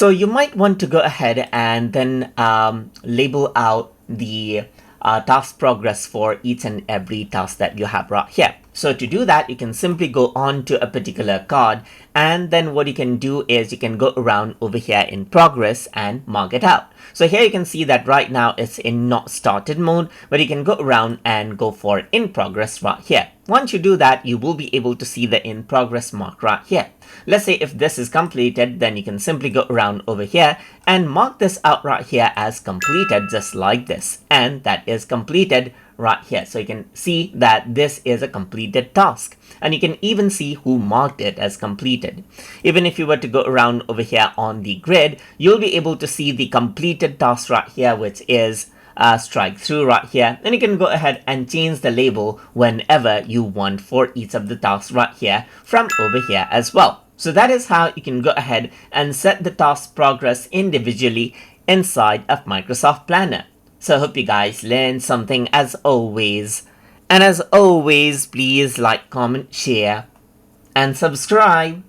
So you might want to go ahead and then label out the task progress for each and every task that you have right here. So to do that, you can simply go on to a particular card, and then what you can do is you can go around over here in progress and mark it out. So here you can see that right now it's in not started mode, but you can go around and go for in progress right here. Once you do that, you will be able to see the in progress mark right here. Let's say if this is completed, then you can simply go around over here and mark this out right here as completed, just like this. And that is completed right here. So you can see that this is a completed task, and you can even see who marked it as completed. Even if you were to go around over here on the grid, you'll be able to see the completed task right here, which is strike through right here, and you can go ahead and change the label whenever you want for each of the tasks right here from over here as well. So that is how you can go ahead and set the task progress individually inside of Microsoft Planner. So I hope you guys learned something as always. And as always, please like, comment, share, and subscribe.